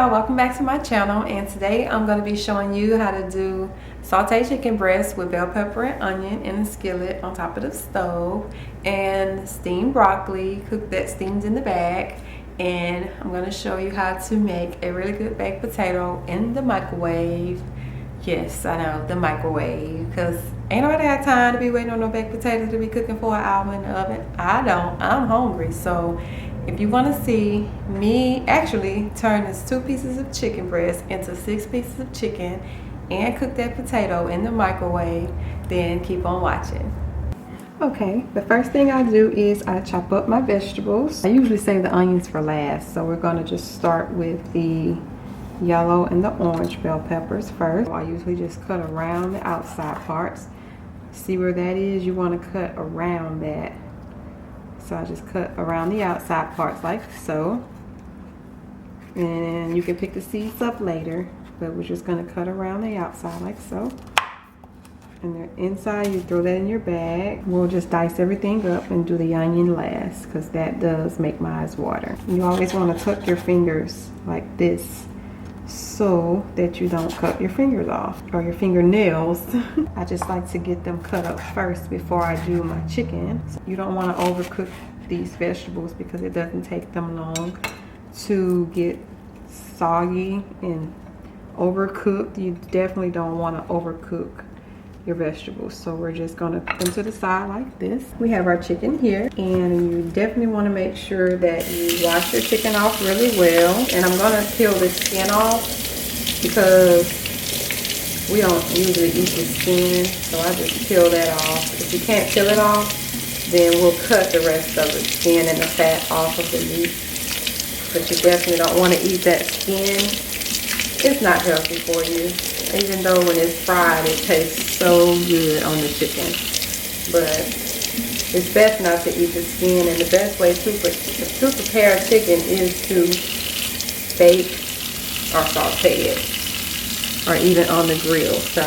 y'all, welcome back to my channel, and today I'm going to be showing you how to do sauteed chicken breast with bell pepper and onion in a skillet on top of the stove, and steamed broccoli, cook that steamed in the bag. And I'm going to show you how to make a really good baked potato in the microwave. Yes, I know, the microwave, because ain't nobody had time to be waiting on no baked potatoes to be cooking for an hour in the oven. I don't, I'm hungry. So if you want to see me actually turn this 2 pieces of chicken breast into 6 pieces of chicken and cook that potato in the microwave, then keep on watching. Okay, the first thing I do is I chop up my vegetables. I usually save the onions for last, so we're going to just start with the yellow and the orange bell peppers first. I usually just cut around the outside parts. See where that is? You want to cut around that. So I just cut around the outside parts like so. And you can pick the seeds up later, but we're just going to cut around the outside like so. And the inside, you throw that in your bag. We'll just dice everything up and do the onion last, because that does make my eyes water. You always want to tuck your fingers like this so that you don't cut your fingers off or your fingernails. I just like to get them cut up first before I do my chicken. So you don't want to overcook these vegetables because it doesn't take them long to get soggy and overcooked. You definitely don't want to overcook your vegetables. So we're just going to put them to the side like this. We have our chicken here, and you definitely want to make sure that you wash your chicken off really well. And I'm going to peel the skin off because we don't usually eat the skin, so I just peel that off. If you can't peel it off, then we'll cut the rest of the skin and the fat off of the meat. But you definitely don't want to eat that skin. It's not healthy for you, even though when it's fried it tastes so good on the chicken. But it's best not to eat the skin, and the best way to prepare chicken is to bake or saute it, or even on the grill. So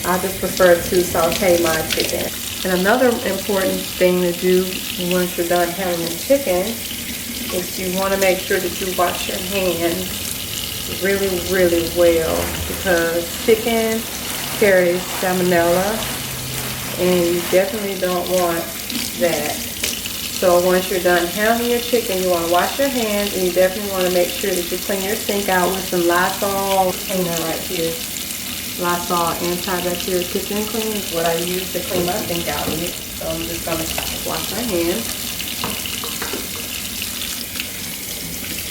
I just prefer to saute my chicken. And another important thing to do once you're done having the chicken is you want to make sure that you wash your hands really well, because chicken carries salmonella and you definitely don't want that. So once you're done handling your chicken, you want to wash your hands, and you definitely want to make sure that you clean your sink out with some Lysol cleaner right here. Lysol antibacterial kitchen clean is what I use to clean my sink out with. So I'm just going to wash my hands.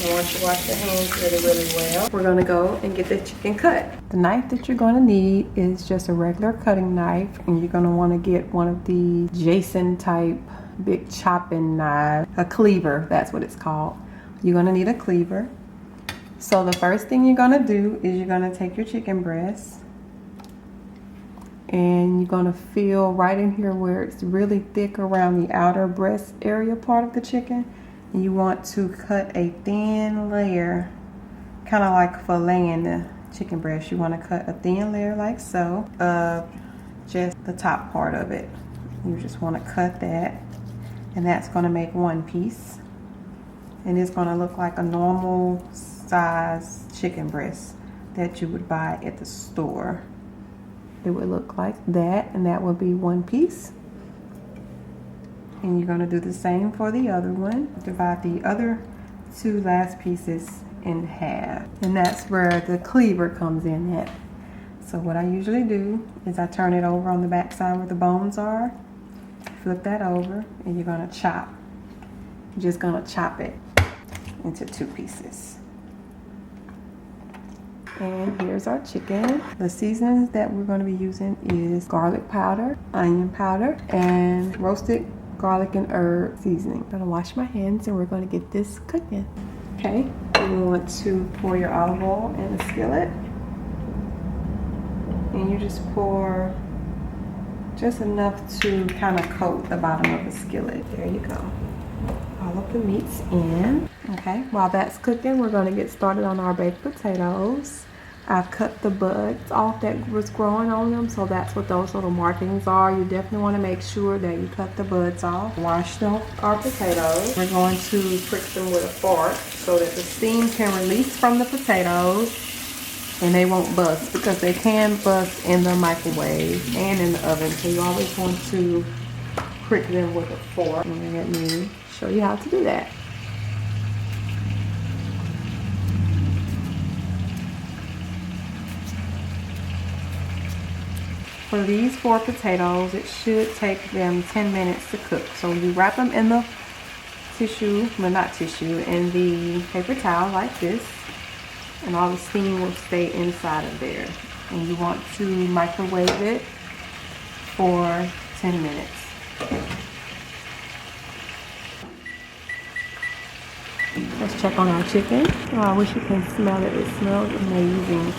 And once you wash your hands really well, we're going to go and get the chicken cut. The knife that you're going to need is just a regular cutting knife, and you're going to want to get one of the Jason type big chopping knife, a cleaver, that's what it's called. You're going to need a cleaver. So the first thing you're going to do is you're going to take your chicken breast, and you're going to feel right in here where it's really thick around the outer breast area part of the chicken. And you want to cut a thin layer, kind of like filleting the chicken breast. You want to cut a thin layer like so of just the top part of it. You just want to cut that, and that's going to make 1 piece. And it's going to look like a normal size chicken breast that you would buy at the store. It would look like that, and that would be 1 piece. And you're going to do the same for the other one. Divide the other 2 last pieces in half. And that's where the cleaver comes in at. So what I usually do is I turn it over on the back side where the bones are. Flip that over, and you're going to chop. You're just going to chop it into 2 pieces. And here's our chicken. The seasonings that we're going to be using is garlic powder, onion powder, and roasted garlic and herb seasoning. I'm gonna wash my hands, and we're gonna get this cooking. Okay, you want to pour your olive oil in the skillet, and you just pour just enough to kind of coat the bottom of the skillet. There you go. All of the meat's in. Okay, while that's cooking, we're gonna get started on our baked potatoes. I've cut the buds off that was growing on them, so that's what those little markings are. You definitely want to make sure that you cut the buds off. Wash our potatoes. We're going to prick them with a fork so that the steam can release from the potatoes and they won't bust, because they can bust in the microwave and in the oven. So you always want to prick them with a fork. And let me show you how to do that. For these 4 potatoes, it should take them 10 minutes to cook. So you wrap them in the tissue, well not tissue, in the paper towel like this, and all the steam will stay inside of there. And you want to microwave it for 10 minutes. Let's check on our chicken. Oh, I wish you can smell it. It smells amazing.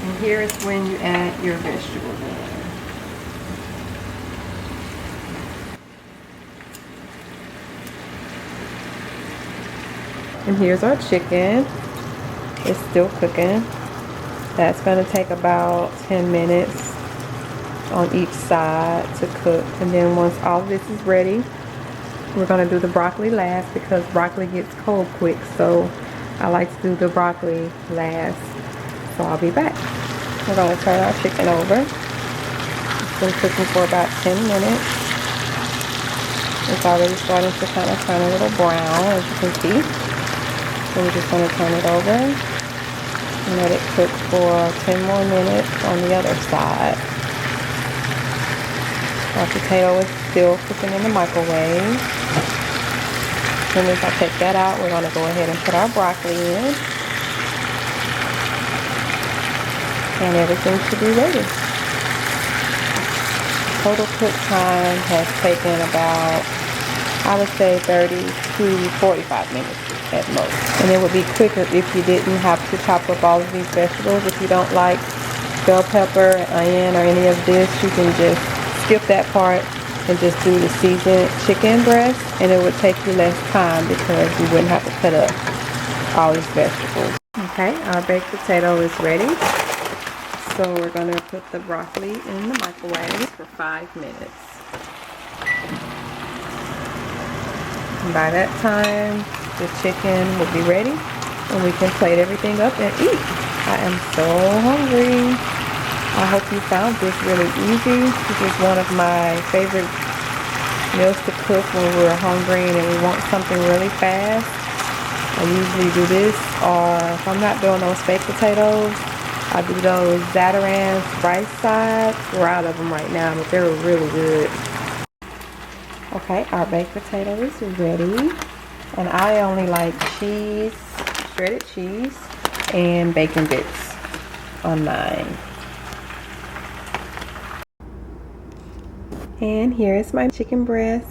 And here is when you add your vegetables in. And here's our chicken. It's still cooking. That's going to take about 10 minutes on each side to cook. And then once all of this is ready, we're going to do the broccoli last, because broccoli gets cold quick. So I like to do the broccoli last. So I'll be back. We're going to turn our chicken over. It's been cooking for about 10 minutes. It's already starting to kind of turn a little brown, as you can see. So we're just going to turn it over and let it cook for 10 more minutes on the other side. Our potato is still cooking in the microwave. As soon as I take that out, we're going to go ahead and put our broccoli in. And everything should be ready. Total cook time has taken about, I would say, 30 to 45 minutes at most. And it would be quicker if you didn't have to chop up all of these vegetables. If you don't like bell pepper, onion, or any of this, you can just skip that part and just do the seasoned chicken breast, and it would take you less time because you wouldn't have to cut up all these vegetables. Okay, our baked potato is ready. So we're going to put the broccoli in the microwave for 5 minutes. And by that time, the chicken will be ready and we can plate everything up and eat. I am so hungry. I hope you found this really easy. This is one of my favorite meals to cook when we're hungry and we want something really fast. I usually do this, or if I'm not doing those baked potatoes, I do those Zatarain's rice sides. We're out of them right now, but they're really good. Okay, our baked potato is ready. And I only like cheese, shredded cheese, and bacon bits on mine. And here is my chicken breast,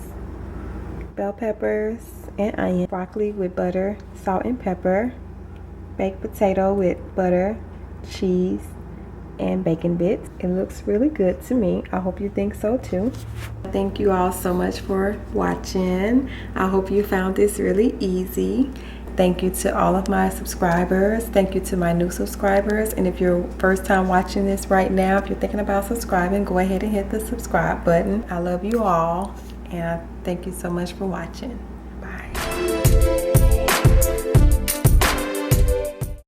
bell peppers, and onion, broccoli with butter, salt, and pepper, baked potato with butter, cheese, and bacon bits. It looks really good to me. I hope you think so too. Thank you all so much for watching. I hope you found this really easy. Thank you to all of my subscribers. Thank you to my new subscribers. And if you're first time watching this right now, if you're thinking about subscribing, go ahead and hit the subscribe button. I love you all, and I thank you so much for watching.